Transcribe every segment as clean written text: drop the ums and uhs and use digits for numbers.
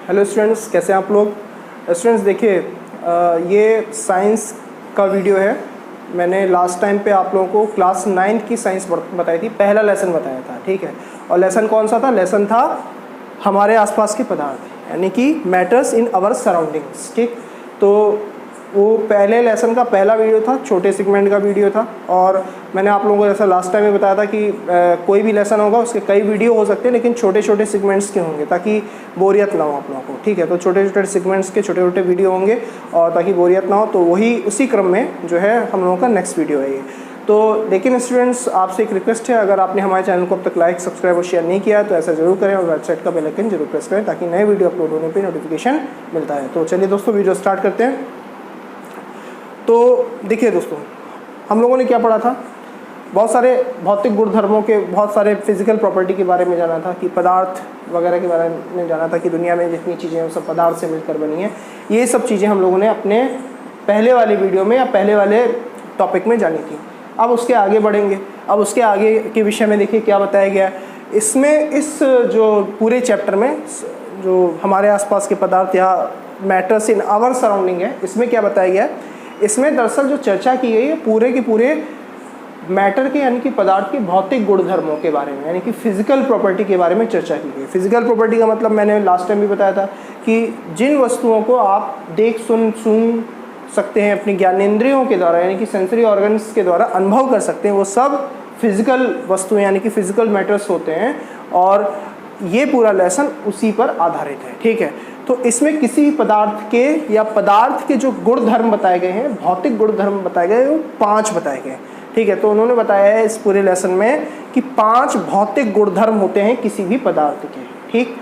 Hello students, कैसे हैं आप लोग। स्टूडेंट्स देखिए, ये साइंस का वीडियो है। मैंने लास्ट टाइम पे आप लोगों को क्लास 9 की साइंस बताई थी, पहला लेसन बताया था, ठीक है। और लेसन कौन सा था? लेसन था हमारे आसपास के पदार्थ, यानी कि मैटर्स इन आवर सराउंडिंग्स, ठीक। तो वो पहले लेसन का पहला वीडियो था, छोटे सेगमेंट का वीडियो था। और मैंने आप लोगों को जैसा लास्ट टाइम में बताया था कि कोई भी लेसन होगा उसके कई वीडियो हो सकते हैं, लेकिन छोटे छोटे सेगमेंट्स के होंगे ताकि बोरियत ना हो आप लोगों को, ठीक है। तो छोटे छोटे सेगमेंट्स के छोटे छोटे वीडियो होंगे और ताकि बोरियत ना हो, तो वही उसी क्रम में जो है हम लोगों का नेक्स्ट वीडियो है ये। तो लेकिन स्टूडेंट्स, आपसे एक रिक्वेस्ट है, अगर आपने हमारे चैनल को अब तक लाइक, सब्सक्राइब और शेयर नहीं किया तो ऐसा जरूर करें और वेबसाइट का बेल आइकन जरूर प्रेस करें ताकि नए वीडियो अपलोड होने पर नोटिफिकेशन मिलता है। तो चलिए दोस्तों, वीडियो स्टार्ट करते हैं। तो देखिए दोस्तों, हम लोगों ने क्या पढ़ा था? बहुत सारे भौतिक गुणधर्मों के, बहुत सारे फिजिकल प्रॉपर्टी के बारे में जाना था कि पदार्थ वगैरह के बारे में जाना था कि दुनिया में जितनी चीज़ें हैं वो सब पदार्थ से मिलकर बनी है। ये सब चीज़ें हम लोगों ने अपने पहले वाले वीडियो में या पहले वाले टॉपिक में जानी थी। अब उसके आगे बढ़ेंगे। अब उसके आगे के विषय में देखिए क्या बताया गया है इसमें। इस जो पूरे चैप्टर में जो हमारे आसपास के पदार्थ या मैटर्स इन आवर सराउंडिंग है, इसमें क्या बताया गया है? इसमें दरअसल जो चर्चा की गई है पूरे के पूरे मैटर के, यानी कि पदार्थ के भौतिक गुणधर्मों के बारे में, यानी कि फिजिकल प्रॉपर्टी के बारे में चर्चा की गई। फिजिकल प्रॉपर्टी का मतलब मैंने लास्ट टाइम भी बताया था कि जिन वस्तुओं को आप देख सुन सकते हैं अपनी ज्ञानेंद्रियों के द्वारा, यानी कि सेंसरी ऑर्गन्स के द्वारा अनुभव कर सकते हैं, वो सब फिजिकल वस्तुएं यानी कि फिजिकल मैटर्स होते हैं। और ये पूरा लेसन उसी पर आधारित है, ठीक है। तो इसमें किसी भी पदार्थ के या पदार्थ के जो गुण धर्म बताए गए हैं, भौतिक गुण धर्म बताए गए, वो 5 बताए गए, ठीक है। तो उन्होंने बताया है इस पूरे लेसन में कि 5 भौतिक गुण धर्म होते हैं किसी भी पदार्थ के, ठीक।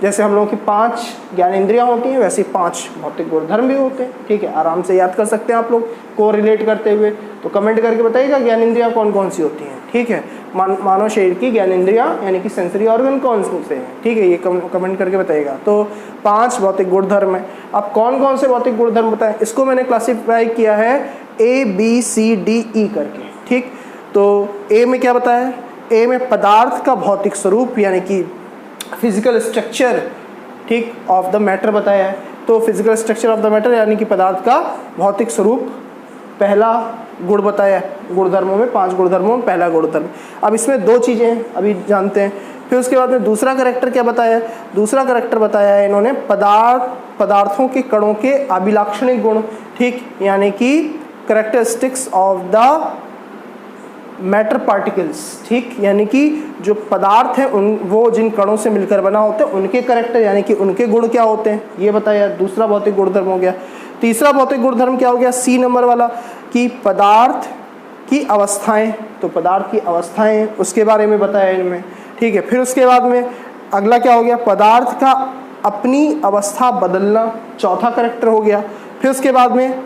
जैसे हम लोगों की 5 ज्ञानेंद्रियां होती हैं, वैसे 5 भौतिक गुण धर्म भी होते हैं, ठीक है। आराम से याद कर सकते हैं आप लोग को रिलेट करते हुए। तो कमेंट करके बताइएगा ज्ञानेंद्रियां कौन कौन सी होती हैं, ठीक है। मानव शरीर की ज्ञानेंद्रियां यानी कि सेंसरी ऑर्गन कौन से हैं, ठीक है, ये कमेंट करके बताइएगा। तो 5 भौतिक गुण धर्म है। अब कौन कौन से भौतिक गुण धर्म बताएं, इसको मैंने क्लासीफाई किया है ABCDE करके, ठीक। तो ए में क्या बताया? ए में पदार्थ का भौतिक स्वरूप यानी कि फिजिकल स्ट्रक्चर, ठीक, ऑफ द मैटर बताया है। तो physical structure of the matter यानी कि पदार्थ का भौतिक स्वरूप पहला गुण बताया। गुणधर्मों में 5 गुणधर्मों में पहला गुणधर्म। अब इसमें 2 चीज़ें अभी जानते हैं। फिर उसके बाद में दूसरा कैरेक्टर क्या बताया? दूसरा कैरेक्टर बताया है इन्होंने पदार्थों के कणों के अभिलाक्षणिक गुण, ठीक, यानी कि characteristics of the matter particles, ठीक, यानी कि जो पदार्थ हैं वो जिन कणों से मिलकर बना होते हैं उनके कैरेक्टर यानी कि उनके गुण क्या होते हैं, ये बताया। दूसरा भौतिक गुणधर्म हो गया। तीसरा भौतिक गुणधर्म क्या हो गया? C नंबर वाला, कि पदार्थ की अवस्थाएं। तो पदार्थ की अवस्थाएं उसके बारे में बताया इनमें, ठीक है। फिर उसके बाद में अगला क्या हो गया? पदार्थ का अपनी अवस्था बदलना, चौथा कैरेक्टर हो गया। फिर उसके बाद में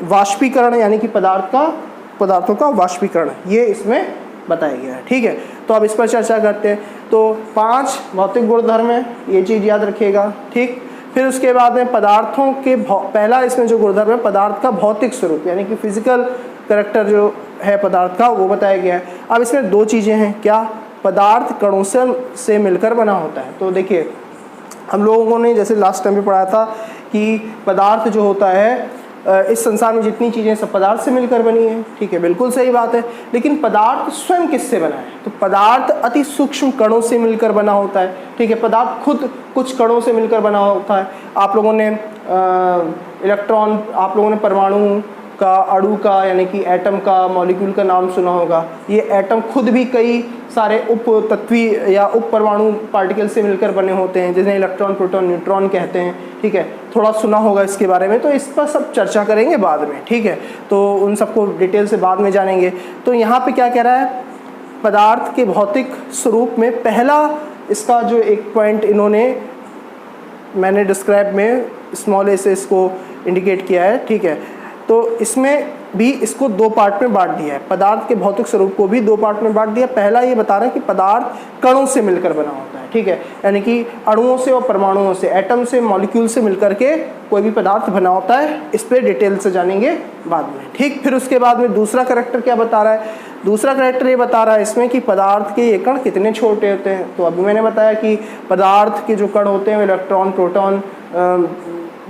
वाष्पीकरण यानी कि पदार्थों का वाष्पीकरण, ये इसमें बताया गया है, ठीक है। तो अब इस पर चर्चा करते हैं। तो 5 भौतिक गुणधर्म है, ये चीज़ याद रखिएगा, ठीक। फिर उसके बाद में पदार्थों के पहला इसमें जो गुणधर्म है पदार्थ का भौतिक स्वरूप यानी कि फिजिकल कैरेक्टर जो है पदार्थ का, वो बताया गया है। अब इसमें 2 चीज़ें हैं, क्या? पदार्थ कणों से मिलकर बना होता है। तो देखिए, हम लोगों ने जैसे लास्ट टाइम में पढ़ा था कि पदार्थ जो होता है, इस संसार में जितनी चीज़ें सब पदार्थ से मिलकर बनी है, ठीक है, बिल्कुल सही बात है। लेकिन पदार्थ स्वयं किससे बना है? तो पदार्थ अति सूक्ष्म कणों से मिलकर बना होता है, ठीक है। पदार्थ खुद कुछ कणों से मिलकर बना होता है। आप लोगों ने इलेक्ट्रॉन, आप लोगों ने परमाणु का, अणु का यानी कि एटम का, मॉलिक्यूल का नाम सुना होगा। ये एटम खुद भी कई सारे उप तत्वीय या उप परमाणु पार्टिकल से मिलकर बने होते हैं, जिन्हें इलेक्ट्रॉन, प्रोटॉन, न्यूट्रॉन कहते हैं, ठीक है। थोड़ा सुना होगा इसके बारे में, तो इस पर सब चर्चा करेंगे बाद में, ठीक है। तो उन सबको डिटेल से बाद में जानेंगे। तो यहाँ पे क्या कह रहा है? पदार्थ के भौतिक स्वरूप में पहला इसका जो एक पॉइंट इन्होंने, मैंने डिस्क्राइब में स्मॉल ए से इसको इंडिकेट किया है, ठीक है। तो इसमें भी इसको 2 पार्ट में बांट दिया है। पदार्थ के भौतिक स्वरूप को भी 2 पार्ट में बांट दिया। पहला ये बता रहा है कि पदार्थ कणों से मिलकर बना होता है, ठीक है, यानी कि अणुओं से और परमाणुओं से, एटम से, मॉलिक्यूल से मिलकर के कोई भी पदार्थ बना होता है। इस पर डिटेल से जानेंगे बाद में, ठीक। फिर उसके बाद में दूसरा करैक्टर क्या बता रहा है, दूसरा करैक्टर ये बता रहा है इसमें कि पदार्थ के ये कण कितने छोटे होते हैं। तो अभी मैंने बताया कि पदार्थ के जो कण होते हैं इलेक्ट्रॉन, प्रोटॉन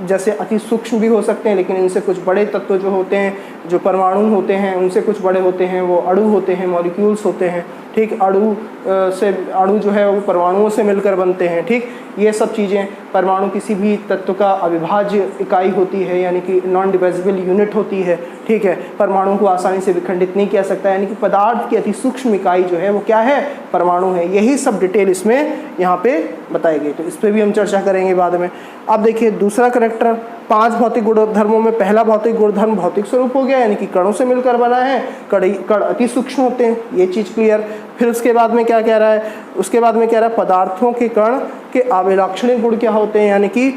जैसे अति सूक्ष्म भी हो सकते हैं, लेकिन इनसे कुछ बड़े तत्व जो होते हैं, जो परमाणु होते हैं उनसे कुछ बड़े होते हैं, वो अणु होते हैं, मॉलिक्यूल्स होते हैं, ठीक। अणु जो है वो परमाणुओं से मिलकर बनते हैं, ठीक। ये सब चीज़ें, परमाणु किसी भी तत्व का अविभाज्य इकाई होती है, यानी कि नॉन डिविजिबल यूनिट होती है, ठीक है। परमाणु को आसानी से विखंडित नहीं किया सकता, यानी कि पदार्थ की अति सूक्ष्म इकाई जो है वो क्या है, परमाणु है। यही सब डिटेल इसमें यहाँ पे बताई गई, तो इस पर भी हम चर्चा करेंगे बाद में। अब देखिए दूसरा करैक्टर, 5 भौतिक गुणधर्मों में पहला भौतिक गुणधर्म भौतिक स्वरूप हो गया, यानी कि कणों से मिलकर बना है, कण अति सूक्ष्म होते हैं, ये चीज़ क्लियर। फिर उसके बाद में क्या कह रहा है, उसके बाद में कह रहा है पदार्थों के कण के अभिलाक्षणिक गुण क्या होते हैं, यानी कि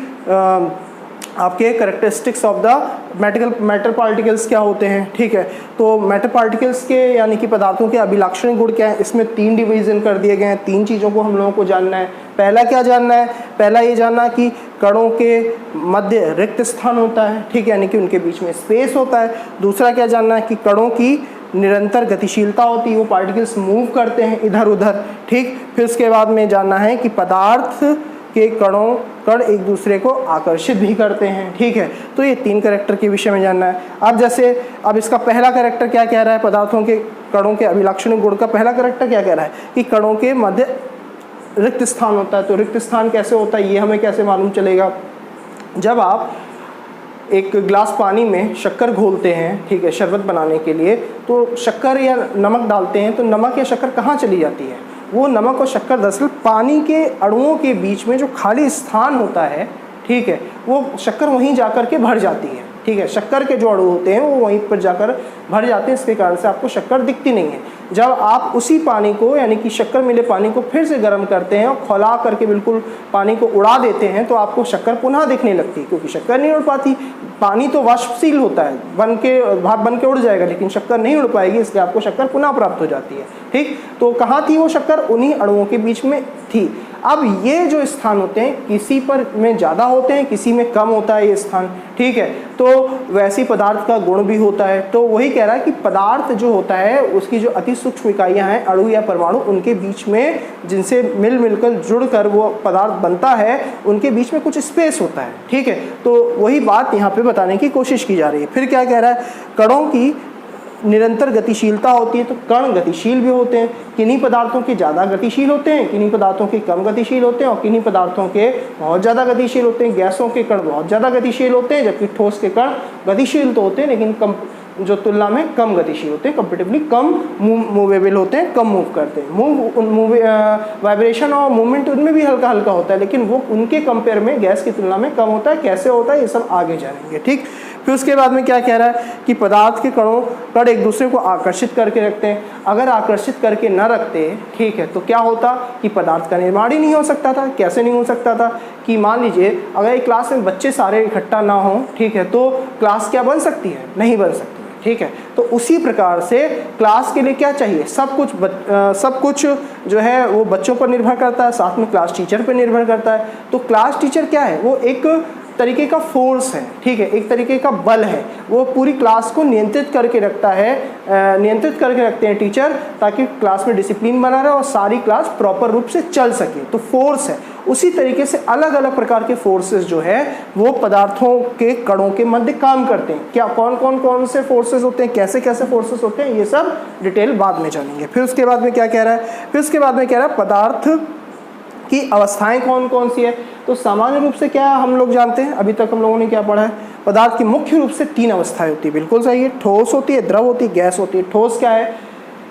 आपके characteristics of the matter particles क्या होते हैं, ठीक है। तो मैटर पार्टिकल्स के यानी कि पदार्थों के अभिलाक्षणिक गुण क्या है, इसमें 3 डिवीजन कर दिए गए हैं। 3 चीज़ों को हम लोगों को जानना है। पहला क्या जानना है, पहला ये जानना कि कणों के मध्य रिक्त स्थान होता है, ठीक है, यानी कि उनके बीच में स्पेस होता है। दूसरा क्या जानना है कि कणों की निरंतर गतिशीलता होती है, वो पार्टिकल्स मूव करते हैं इधर उधर, ठीक। फिर उसके बाद में जानना है कि पदार्थ के कण एक दूसरे को आकर्षित भी करते हैं, ठीक है। तो ये 3 करैक्टर के विषय में जानना है। अब जैसे अब इसका पहला करैक्टर क्या कह रहा है, पदार्थों के कणों के अभिलाक्षणिक गुण का पहला करैक्टर क्या कह रहा है कि कणों के मध्य रिक्त स्थान होता है। तो रिक्त स्थान कैसे होता है ये हमें कैसे मालूम चलेगा, जब आप एक गिलास पानी में शक्कर घोलते हैं, ठीक है, शरबत बनाने के लिए, तो शक्कर या नमक डालते हैं, तो नमक या शक्कर कहाँ चली जाती है, वो नमक और शक्कर दरअसल पानी के अणुओं के बीच में जो खाली स्थान होता है, ठीक है, वो शक्कर वहीं जाकर के भर जाती है, ठीक है। शक्कर के जो अणु होते हैं वो वहीं पर जाकर भर जाते हैं, इसके कारण से आपको शक्कर दिखती नहीं है। जब आप उसी पानी को यानी कि शक्कर मिले पानी को फिर से गर्म करते हैं और खौला करके बिल्कुल पानी को उड़ा देते हैं, तो आपको शक्कर पुनः दिखने लगती है, क्योंकि शक्कर नहीं उड़ पाती। पानी तो वाष्पशील होता है, भाप बन के उड़ जाएगा, लेकिन शक्कर नहीं उड़ पाएगी, इसलिए आपको शक्कर पुनः प्राप्त हो जाती है, ठीक। तो कहाँ थी वो शक्कर, उन्हीं अणुओं के बीच में थी। अब ये जो स्थान होते हैं किसी पर में ज़्यादा होते हैं, किसी में कम होता है ये स्थान, ठीक है। तो वैसी पदार्थ का गुण भी होता है। तो वही कह रहा है कि पदार्थ जो होता है उसकी जो अति सूक्ष्म इकाइयाँ हैं, अणु या परमाणु, उनके बीच में जिनसे मिलकर जुड़कर वो पदार्थ बनता है, उनके बीच में कुछ स्पेस होता है, ठीक है। तो वही बात यहाँ पे बताने की कोशिश की जा रही है। फिर क्या कह रहा है, कणों की निरंतर गतिशीलता होती है, तो कण गतिशील भी होते हैं। किन्हीं पदार्थों के ज़्यादा गतिशील होते हैं, किन्हीं पदार्थों के कम गतिशील होते हैं, और किन्हीं पदार्थों के बहुत ज़्यादा गतिशील होते हैं। गैसों के कण बहुत ज़्यादा गतिशील होते हैं, जबकि ठोस के कण गतिशील तो होते हैं लेकिन कम, जो तुलना में कम गतिशील होते हैं, कंपेरेटिवली कम मूवेबल होते हैं, कम मूव करते हैं। वाइब्रेशन और मूवमेंट उनमें भी हल्का हल्का होता है, लेकिन वो उनके कंपेयर में गैस की तुलना में कम होता है। कैसे होता है ये सब आगे जानेंगे, ठीक। फिर उसके बाद में क्या कह रहा है कि पदार्थ के कण एक दूसरे को आकर्षित करके रखते हैं। अगर आकर्षित करके न रखते, ठीक है, तो क्या होता कि पदार्थ का निर्माण ही नहीं हो सकता था। कैसे नहीं हो सकता था कि मान लीजिए अगर एक क्लास में बच्चे सारे इकट्ठा ना हो, ठीक है, तो क्लास क्या बन सकती है, नहीं बन सकती, ठीक है। तो उसी प्रकार से क्लास के लिए क्या चाहिए, सब कुछ जो है वो बच्चों पर निर्भर करता है, साथ में क्लास टीचर पर निर्भर करता है। तो क्लास टीचर क्या है, वो एक तरीके का फोर्स है, ठीक है, एक तरीके का बल है। वो पूरी क्लास को नियंत्रित करके रखता है, नियंत्रित करके रखते हैं टीचर, ताकि क्लास में डिसिप्लिन बना रहे और सारी क्लास प्रॉपर रूप से चल सके। तो फोर्स है। उसी तरीके से अलग अलग प्रकार के फोर्सेस जो है वो पदार्थों के कणों के मध्य काम करते हैं। क्या कौन से फोर्सेस होते हैं, कैसे कैसे फोर्सेस होते हैं, ये सब डिटेल बाद में जानेंगे। फिर उसके बाद में क्या कह रहा है, फिर उसके बाद में कह रहा है पदार्थ की अवस्थाएं कौन कौन सी है। तो सामान्य रूप से क्या हम लोग जानते हैं, अभी तक हम लोगों ने क्या पढ़ा है, पदार्थ की मुख्य रूप से 3 अवस्थाएं होती है। बिल्कुल सही है। ठोस होती है, द्रव होती है, गैस होती है। ठोस क्या है,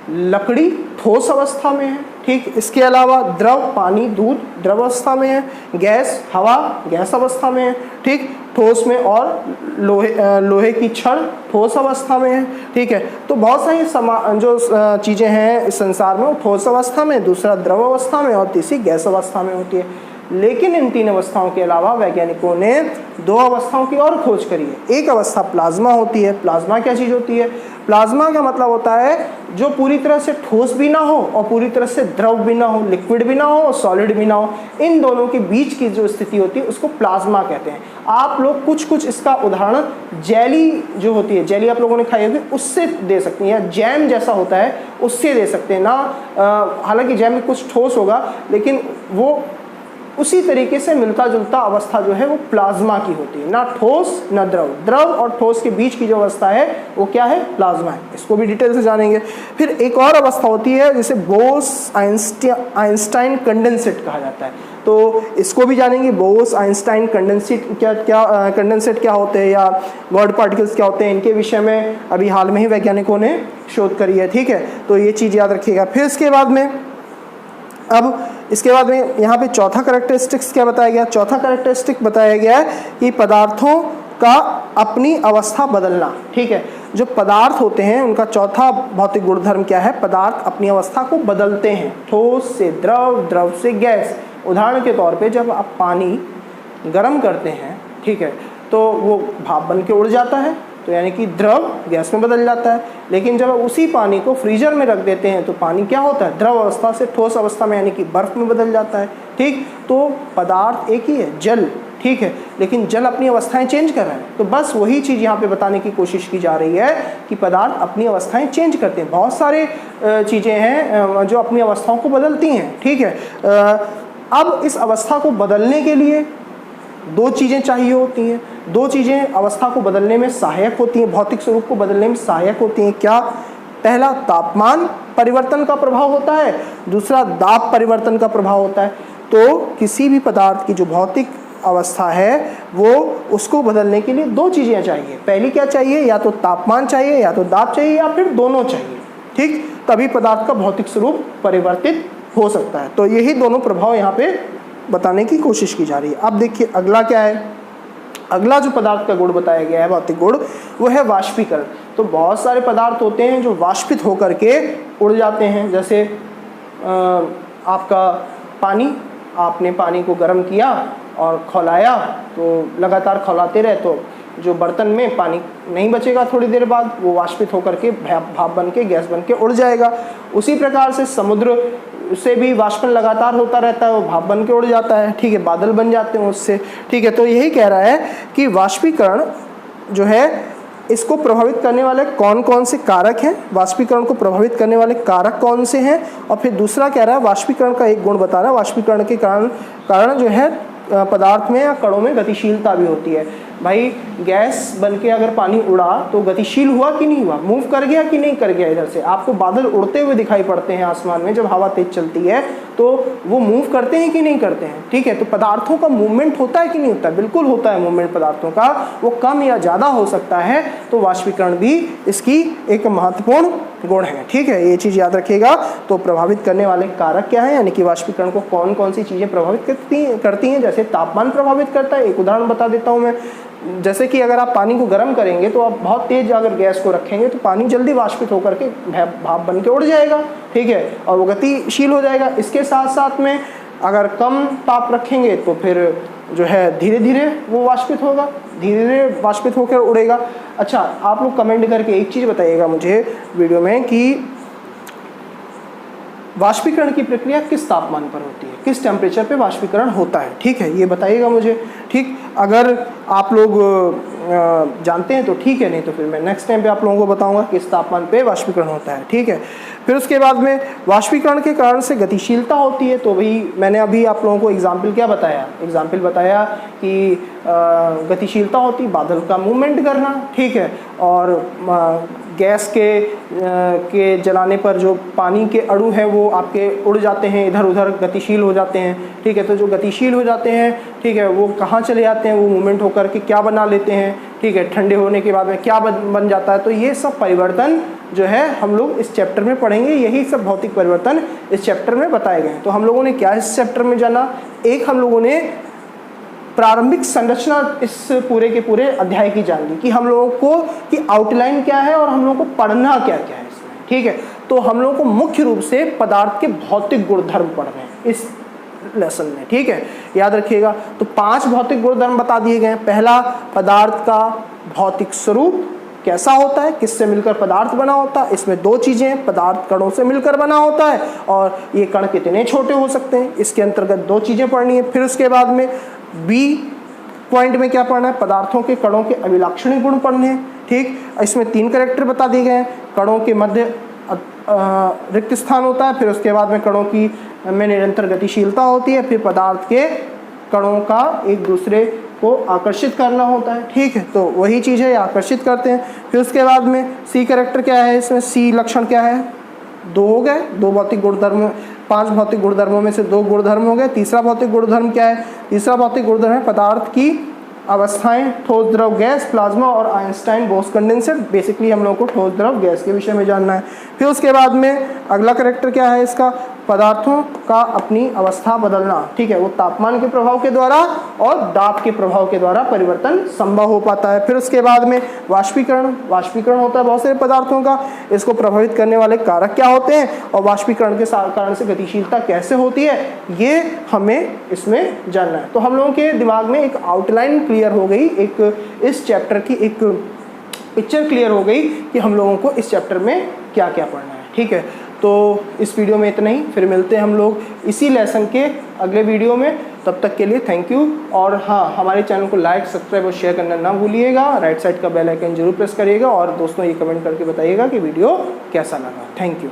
लकड़ी ठोस अवस्था में है, ठीक। इसके अलावा द्रव पानी, दूध द्रव अवस्था में है। गैस हवा गैस अवस्था में है, ठीक। ठोस में और लोहे की छड़ ठोस अवस्था में है, ठीक है। तो बहुत सारी जो चीज़ें हैं इस संसार में वो ठोस अवस्था में, दूसरा द्रव अवस्था में और तीसरी गैस अवस्था में होती है। लेकिन इन 3 अवस्थाओं के अलावा वैज्ञानिकों ने 2 अवस्थाओं की और खोज करी है। एक अवस्था प्लाज्मा होती है। प्लाज्मा क्या चीज़ होती है? प्लाज्मा का मतलब होता है जो पूरी तरह से ठोस भी ना हो और पूरी तरह से द्रव भी ना हो, लिक्विड भी ना हो और सॉलिड भी ना हो, इन दोनों के बीच की जो स्थिति होती है उसको प्लाज्मा कहते हैं। आप लोग कुछ इसका उदाहरण जेली जो होती है, जेली आप लोगों ने खाई होगी, उससे दे सकते हैं, या जैम जैसा होता है उससे दे सकते हैं ना। हालांकि जैम में कुछ ठोस होगा लेकिन वो उसी तरीके से मिलता जुलता अवस्था जो है वो प्लाज्मा की होती है, ना ठोस ना द्रव। द्रव और ठोस के बीच की जो अवस्था है वो क्या है? प्लाज्मा है। इसको भी डिटेल से जानेंगे। फिर एक और अवस्था होती है जिसे बोस आइंस्टाइन कंडेंसेट कहा जाता है, तो इसको भी जानेंगे। बोस आइंस्टाइन कंडेंसेट कंडेंसेट क्या होते हैं या गॉड पार्टिकल्स क्या होते हैं, इनके विषय में अभी हाल में ही वैज्ञानिकों ने शोध करी है। ठीक है, तो ये चीज़ याद रखिएगा। फिर इसके बाद में यहाँ पे चौथा कैरेक्टरिस्टिक्स क्या बताया गया? चौथा कैरेक्टरिस्टिक बताया गया है कि पदार्थों का अपनी अवस्था बदलना। ठीक है, जो पदार्थ होते हैं उनका चौथा भौतिक गुणधर्म क्या है? पदार्थ अपनी अवस्था को बदलते हैं, ठोस से द्रव, द्रव से गैस। उदाहरण के तौर पे जब आप पानी गर्म करते हैं, ठीक है, तो वो भाप बन के उड़ जाता है, तो यानी कि द्रव गैस में बदल जाता है। लेकिन जब उसी पानी को फ्रीजर में रख देते हैं तो पानी क्या होता है? द्रव अवस्था से ठोस अवस्था में यानी कि बर्फ में बदल जाता है। ठीक, तो पदार्थ एक ही है, जल। ठीक है, लेकिन जल अपनी अवस्थाएं चेंज कर रहा है। तो बस वही चीज़ यहाँ पे बताने की कोशिश की जा रही है कि पदार्थ अपनी अवस्थाएं चेंज करते हैं। बहुत सारे चीज़ें हैं जो अपनी अवस्थाओं को बदलती हैं। ठीक है, अब इस अवस्था को बदलने के लिए 2 चीज़ें चाहिए होती हैं। 2 चीज़ें अवस्था को बदलने में सहायक होती हैं, भौतिक स्वरूप को बदलने में सहायक होती हैं। क्या? पहला तापमान परिवर्तन का प्रभाव होता है, दूसरा दाब परिवर्तन का प्रभाव होता है। तो किसी भी पदार्थ की जो भौतिक अवस्था है वो उसको बदलने के लिए 2 चीज़ें चाहिए। पहली क्या चाहिए? या तो तापमान चाहिए या तो दाब चाहिए या फिर दोनों चाहिए। ठीक, तभी पदार्थ का भौतिक स्वरूप परिवर्तित हो सकता है। तो यही दोनों प्रभाव यहाँ पे बताने की कोशिश की जा रही है। अब देखिए अगला क्या है? अगला जो पदार्थ का गुण बताया गया है, भौतिक गुण, वो है वाष्पीकरण। तो बहुत सारे पदार्थ होते हैं जो वाष्पित होकर के उड़ जाते हैं। जैसे आपका पानी, आपने पानी को गर्म किया और खौलाया, तो लगातार खौलाते रहे तो जो बर्तन में पानी नहीं बचेगा, थोड़ी देर बाद वो वाष्पित होकर के भाप बन के, गैस बन के उड़ जाएगा। उसी प्रकार से समुद्र से भी वाष्पन लगातार होता रहता है, वो भाप बन के उड़ जाता है। ठीक है, बादल बन जाते हैं उससे। ठीक है, तो यही कह रहा है कि वाष्पीकरण जो है इसको प्रभावित करने वाले कौन कौन से कारक हैं, वाष्पीकरण को प्रभावित करने वाले कारक कौन से हैं, और फिर दूसरा कह रहा है वाष्पीकरण का एक गुण बता रहा है, वाष्पीकरण के कारण जो है पदार्थ में या कणों में गतिशीलता भी होती है। भाई गैस बनके अगर पानी उड़ा तो गतिशील हुआ कि नहीं हुआ, मूव कर गया कि नहीं कर गया। इधर से आपको बादल उड़ते हुए दिखाई पड़ते हैं आसमान में, जब हवा तेज चलती है तो वो मूव करते हैं कि नहीं करते हैं। ठीक है, तो पदार्थों का मूवमेंट होता है कि नहीं होता है? बिल्कुल होता है मूवमेंट पदार्थों का, वो कम या ज़्यादा हो सकता है। तो वाष्पीकरण भी इसकी एक महत्वपूर्ण गुण है। ठीक है, ये चीज़ याद रखिएगा। तो प्रभावित करने वाले कारक क्या है, यानी कि वाष्पीकरण को कौन कौन सी चीज़ें प्रभावित करती हैं। जैसे तापमान प्रभावित करता है, एक उदाहरण बता देता हूँ मैं। जैसे कि अगर आप पानी को गर्म करेंगे तो आप बहुत तेज अगर गैस को रखेंगे तो पानी जल्दी वाष्पित होकर के भाप बन के उड़ जाएगा। ठीक है, और वो गतिशील हो जाएगा। इसके साथ साथ में अगर कम ताप रखेंगे तो फिर जो है धीरे धीरे वो वाष्पित होगा, धीरे धीरे वाष्पित होकर उड़ेगा। अच्छा, आप लोग कमेंट करके एक चीज़ बताइएगा मुझे वीडियो में कि वाष्पीकरण की प्रक्रिया किस तापमान पर होती है, किस टेम्परेचर पे वाष्पीकरण होता है। ठीक है, ये बताइएगा मुझे। ठीक, अगर आप लोग जानते हैं तो ठीक है, नहीं तो फिर मैं नेक्स्ट टाइम पे आप लोगों को बताऊंगा किस तापमान पे वाष्पीकरण होता है। ठीक है, फिर उसके बाद में वाष्पीकरण के कारण से गतिशीलता होती है। तो भाई मैंने अभी आप लोगों को एग्जाम्पल क्या बताया, एग्जाम्पल बताया कि गतिशीलता होती बादल का मूवमेंट करना। ठीक है, और गैस के जलाने पर जो पानी के अणु हैं वो आपके उड़ जाते हैं, इधर उधर गतिशील हो जाते हैं। ठीक है, तो जो गतिशील हो जाते हैं, ठीक है, वो कहाँ चले जाते हैं, वो मूवमेंट होकर के क्या बना लेते हैं। ठीक है, ठंडे होने के बाद में क्या बन जाता है। तो ये सब परिवर्तन जो है हम लोग इस चैप्टर में पढ़ेंगे। यही सब भौतिक परिवर्तन इस चैप्टर में बताए गए हैं। तो हम लोगों ने क्या इस चैप्टर में जाना, एक हम लोगों ने प्रारंभिक संरचना इस पूरे के पूरे अध्याय की जान ली कि हम लोगों को की आउटलाइन क्या है और हम लोगों को पढ़ना क्या क्या है इसमें। ठीक है, तो हम लोगों को मुख्य रूप से पदार्थ के भौतिक गुणधर्म पढ़ रहे हैं इस लेसन में, ठीक है, याद रखिएगा। तो 5 भौतिक गुणधर्म बता दिए गए हैं। पहला, पदार्थ का भौतिक स्वरूप कैसा होता है, किससे मिलकर पदार्थ बना होता है। इसमें 2 चीजें हैं, पदार्थ कणों से मिलकर बना होता है और ये कण कितने छोटे हो सकते हैं, इसके अंतर्गत 2 चीजें पढ़नी है। फिर उसके बाद में बी पॉइंट में क्या पढ़ना है, पदार्थों के कणों के अभिलाक्षणिक गुण पढ़ने हैं, ठीक। इसमें 3 कैरेक्टर बता दिए गए हैं। कणों के मध्य रिक्त स्थान होता है, फिर उसके बाद में कणों की में निरंतर गतिशीलता होती है, फिर पदार्थ के कणों का एक दूसरे को आकर्षित करना होता है, ठीक है। तो वही चीज़ है, आकर्षित करते हैं। फिर उसके बाद में सी कैरेक्टर क्या है, इसमें सी लक्षण क्या है, 2 हो गए, 2 भौतिक गुणधर्म, 5 भौतिक गुणधर्मों में से 2 गुणधर्म हो गए। तीसरा भौतिक गुणधर्म क्या है, तीसरा भौतिक गुणधर्म है पदार्थ की अवस्थाएं, ठोस, द्रव, गैस, प्लाज्मा और आइंस्टाइन बोस कंडेंसर। बेसिकली हम लोगों को ठोस, द्रव, गैस के विषय में जानना है। फिर उसके बाद में अगला कैरेक्टर क्या है इसका, पदार्थों का अपनी अवस्था बदलना, ठीक है, वो तापमान के प्रभाव के द्वारा और दाब के प्रभाव के द्वारा परिवर्तन संभव हो पाता है। फिर उसके बाद में वाष्पीकरण, वाष्पीकरण होता है बहुत सारे पदार्थों का, इसको प्रभावित करने वाले कारक क्या होते हैं और वाष्पीकरण के कारण से गतिशीलता कैसे होती है, ये हमें इसमें जानना है। तो हम लोगों के दिमाग में एक आउटलाइन क्लियर हो गई, एक इस चैप्टर की एक पिक्चर क्लियर हो गई कि हम लोगों को इस चैप्टर में क्या क्या पढ़ना है, ठीक है। तो इस वीडियो में इतना ही, फिर मिलते हैं हम लोग इसी लेसन के अगले वीडियो में। तब तक के लिए थैंक यू। और हाँ, हमारे चैनल को लाइक, सब्सक्राइब और शेयर करना ना भूलिएगा। राइट साइड का बेल आइकन जरूर प्रेस करिएगा और दोस्तों ये कमेंट करके बताइएगा कि वीडियो कैसा लगा। Thank you.